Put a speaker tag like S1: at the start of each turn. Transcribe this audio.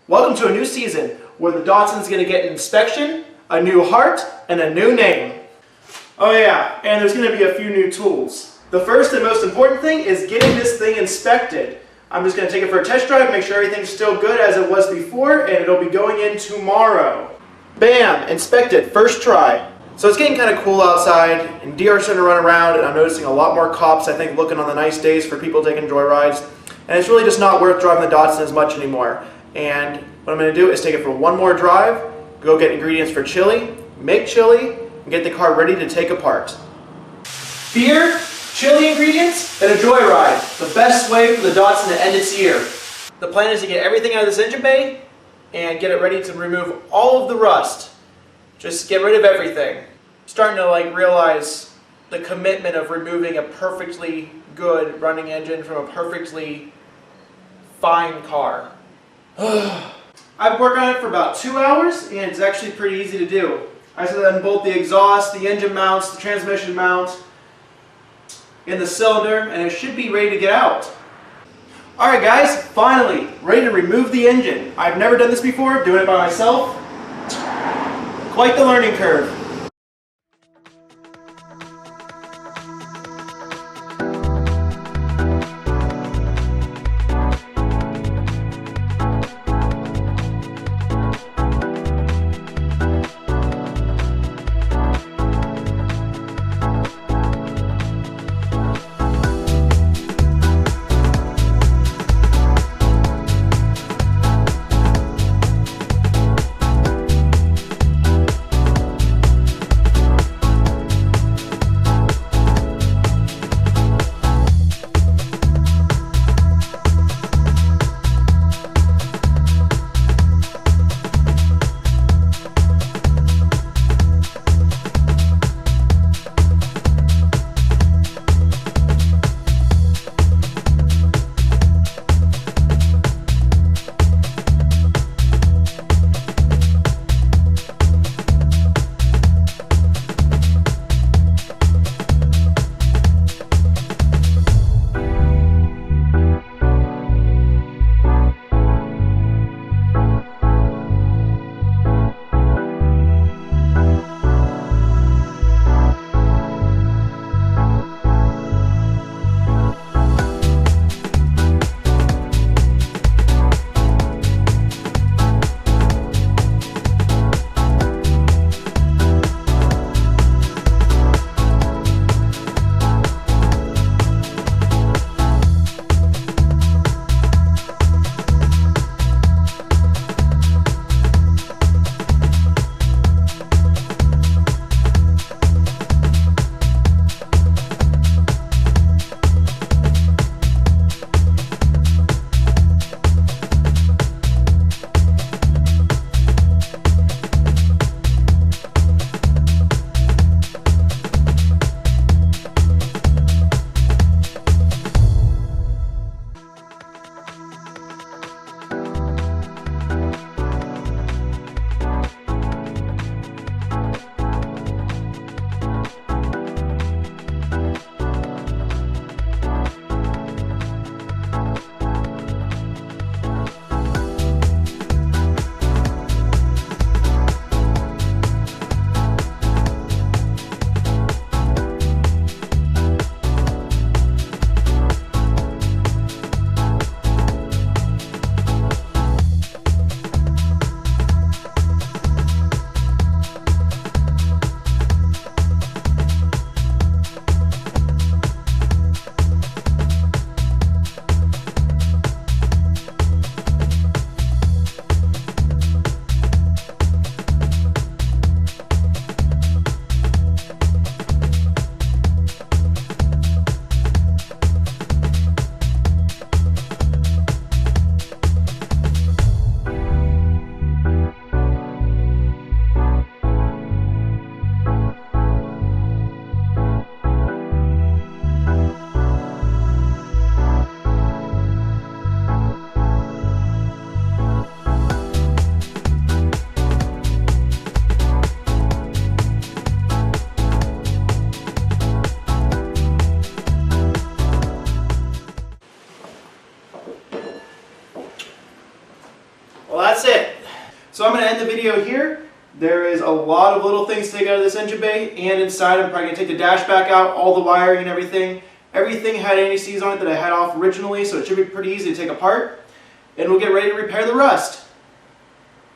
S1: Welcome to a new season where the Datsun's going to get an inspection, a new heart, and a new name. Oh yeah, and there's going to be a few new tools. The first and most important thing is getting this thing inspected. I'm just going to take it for a test drive, make sure everything's still good as it was before, and it'll be going in tomorrow. Bam! Inspected, first try. So it's getting kind of cool outside, and deer are starting to run around, and I'm noticing a lot more cops, I think, looking on the nice days for people taking joyrides. And it's really just not worth driving the Datsun as much anymore. And what I'm going to do is take it for one more drive, go get ingredients for chili, make chili, and get the car ready to take apart. Beer, chili ingredients, and a joyride. The best way for the Datsun to end its year. The plan is to get everything out of this engine bay and get it ready to remove all of the rust. Just get rid of everything. Starting to realize the commitment of removing a perfectly good running engine from a perfectly fine car. I've worked on it for about 2 hours, and it's actually pretty easy to do. I just unbolt the exhaust, the engine mounts, the transmission mount, and the cylinder, and it should be ready to get out. Alright guys, finally, ready to remove the engine. I've never done this before, doing it by myself. Quite the learning curve. Well, that's it. So I'm going to end the video here. There is a lot of little things to take out of this engine bay, and inside I'm probably going to take the dash back out, all the wiring and everything. Everything had anti-seize on it that I had off originally, so it should be pretty easy to take apart. And we'll get ready to repair the rust.